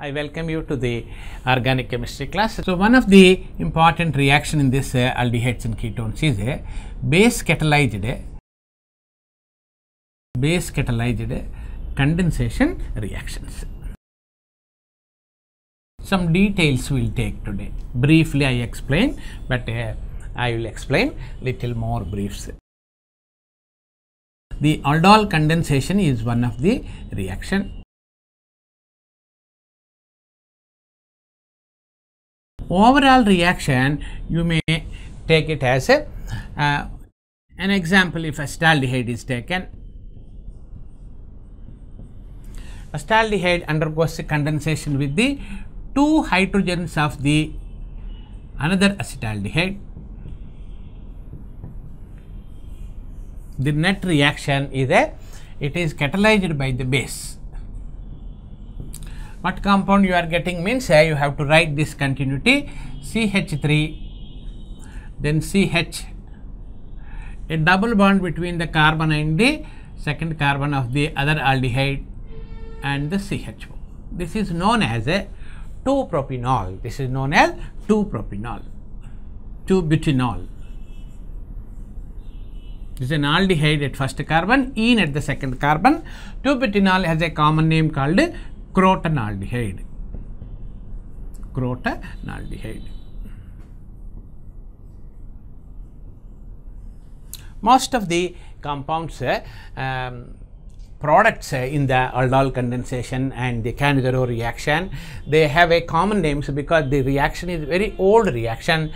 I welcome you to the organic chemistry class. So, one of the important reaction in this aldehydes and ketones is a base catalyzed condensation reactions. Some details we will take today. Briefly I explain, but I will explain little more briefs. The aldol condensation is one of the reaction. Overall reaction, you may take it as a an example. If acetaldehyde is taken, acetaldehyde undergoes a condensation with the two hydrogens of the another acetaldehyde. The net reaction is it is catalyzed by the base. What compound you are getting means you have to write this continuity CH3, then CH, a double bond between the carbon and the second carbon of the other aldehyde and the CH. This is known as a 2-propanol. This is known as 2-propanol, 2-butanol. This is an aldehyde at first carbon, ene at the second carbon. 2-butanol has a common name called crotonaldehyde. Crotonaldehyde. Most of the compounds, products in the aldol condensation and the Cannizzaro reaction, they have a common names because the reaction is very old reaction.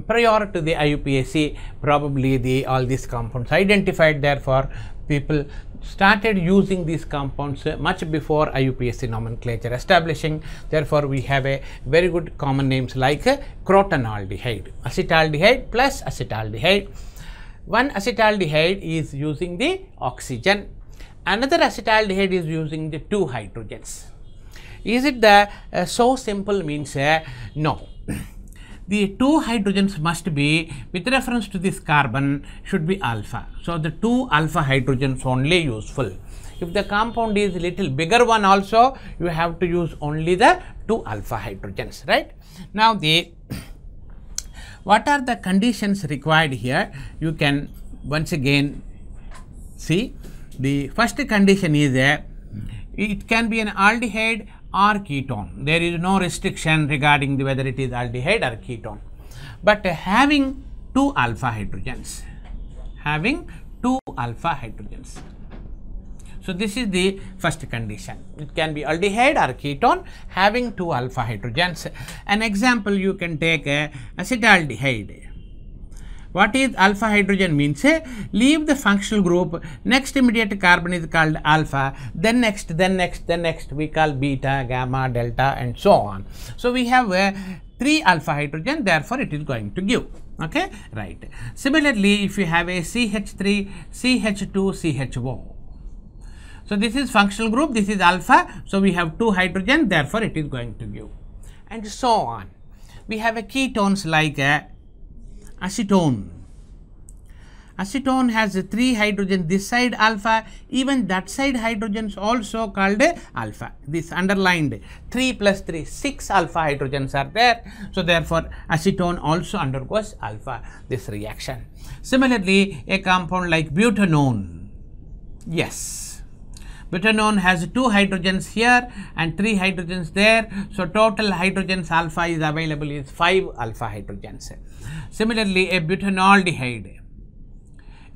Prior to the IUPAC, probably all these compounds identified. Therefore, people started using these compounds much before IUPAC nomenclature establishing. Therefore, we have a very good common names like crotonaldehyde, acetaldehyde plus acetaldehyde. One acetaldehyde is using the oxygen, another acetaldehyde is using the two hydrogens. Is it the so simple means no. The two hydrogens must be, with reference to this carbon, should be alpha. So, the two alpha hydrogens only useful. If the compound is little bigger one also, you have to use only the two alpha hydrogens, right? Now, what are the conditions required here? You can once again see. The first condition is it can be an aldehyde or ketone. There is no restriction regarding whether it is aldehyde or ketone, but having two alpha hydrogens. So, this is the first condition. It can be aldehyde or ketone having two alpha hydrogens. An example you can take acetaldehyde. What is alpha hydrogen means? Leave the functional group, next immediate carbon is called alpha, then next we call beta, gamma, delta and so on. So, we have 3 alpha hydrogen, therefore, it is going to give. Okay, right. Similarly, if you have a CH3, CH2, CHO. So, this is functional group, this is alpha. So, we have 2 hydrogen, therefore, it is going to give, and so on. We have a ketones like acetone. Acetone has 3 hydrogen, this side alpha, even that side hydrogens also called alpha. This underlined 3 plus 3, 6 alpha hydrogens are there. So, therefore, acetone also undergoes alpha this reaction. Similarly, a compound like butanone. Yes, butanone has 2 hydrogens here and 3 hydrogens there. So, total hydrogens alpha is available is 5 alpha hydrogens. Similarly, a butanaldehyde,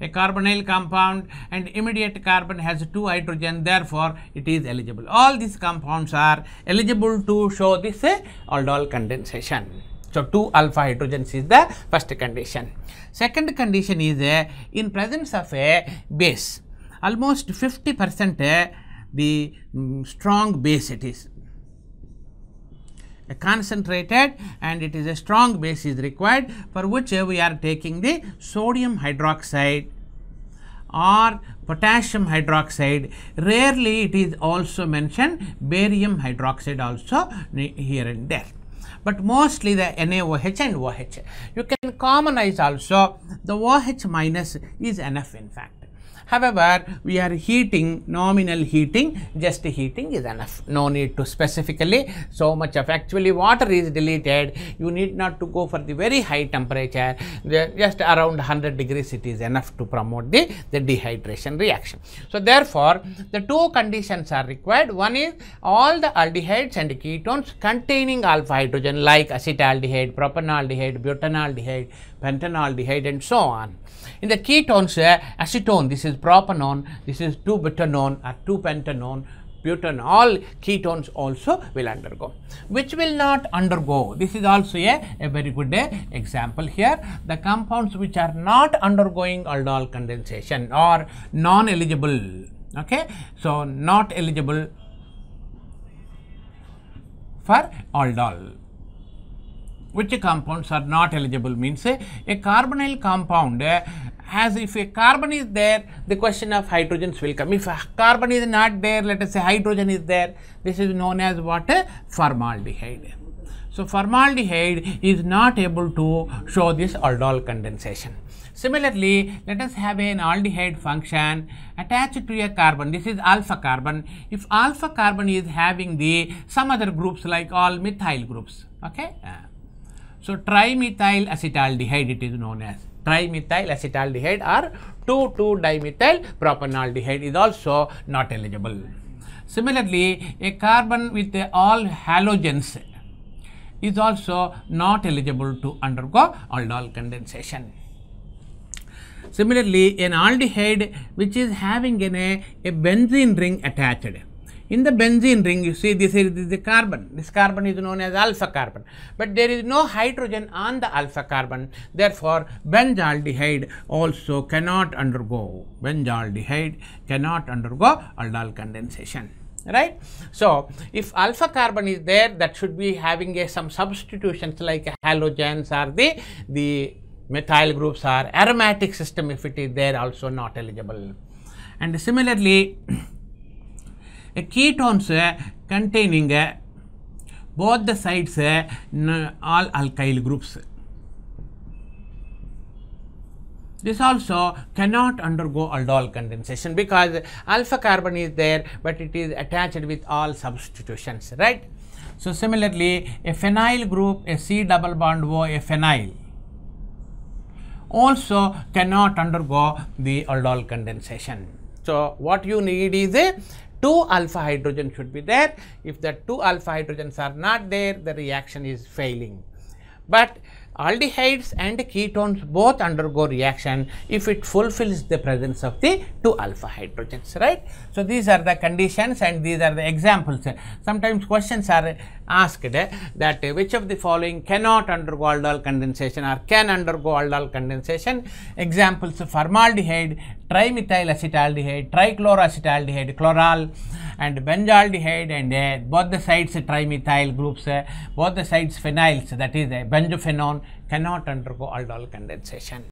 a carbonyl compound and immediate carbon has 2 hydrogen, therefore, it is eligible. All these compounds are eligible to show this aldol condensation. So, 2 alpha hydrogens is the first condition. Second condition is in presence of a base, almost 50% the strong base it is. A concentrated and it is a strong base is required, for which we are taking the sodium hydroxide or potassium hydroxide. Rarely it is also mentioned barium hydroxide also here and there, but mostly the NaOH and OH. You can commonize also, the OH minus is enough in fact. However, we are heating, nominal heating, just heating is enough. No need to specifically so much of, actually water is deleted. You need not to go for the very high temperature, just around 100 degrees it is enough to promote the dehydration reaction. So therefore, the two conditions are required. One is all the aldehydes and ketones containing alpha hydrogen like acetaldehyde, propanaldehyde, butanaldehyde, pentanaldehyde and so on. In the ketones, acetone, this is propanone, this is 2-butanone or 2-pentanone, butane, all ketones also will undergo. Which will not undergo? This is also a very good example here. The compounds which are not undergoing aldol condensation or non-eligible. Okay, so not eligible for aldol. Which compounds are not eligible means a carbonyl compound, as if a carbon is there, the question of hydrogens will come. If a carbon is not there, let us say hydrogen is there, this is known as what? Formaldehyde. So formaldehyde is not able to show this aldol condensation. Similarly, let us have an aldehyde function attached to a carbon. This is alpha carbon. If alpha carbon is having the some other groups like all methyl groups, okay. So trimethyl acetaldehyde it is known as trimethyl acetaldehyde or 2,2-dimethyl propanaldehyde is also not eligible. Similarly, a carbon with all halogens is also not eligible to undergo aldol condensation. Similarly, an aldehyde which is having a benzene ring attached. In the benzene ring, you see this is the carbon. This carbon is known as alpha carbon, but there is no hydrogen on the alpha carbon. Therefore, benzaldehyde also cannot undergo. Benzaldehyde cannot undergo aldol condensation. Right? So, if alpha carbon is there, that should be having some substitutions like halogens or the methyl groups or aromatic system. If it is there, also not eligible. And similarly, ketones containing both the sides all alkyl groups. This also cannot undergo aldol condensation because alpha carbon is there, but it is attached with all substitutions, right? So similarly, a phenyl group, a C double bond O, a phenyl also cannot undergo the aldol condensation. So what you need is a 2 alpha hydrogen should be there. If the 2 alpha hydrogens are not there, the reaction is failing. But aldehydes and ketones both undergo reaction if it fulfills the presence of the 2 alpha hydrogens, right? So these are the conditions and these are the examples. Sometimes questions are asked that which of the following cannot undergo aldol condensation or can undergo aldol condensation. Examples: formaldehyde, trimethyl acetaldehyde, trichloroacetaldehyde, chloral, and benzaldehyde, and both the sides trimethyl groups, both the sides phenyls, that is benzophenone, cannot undergo aldol condensation.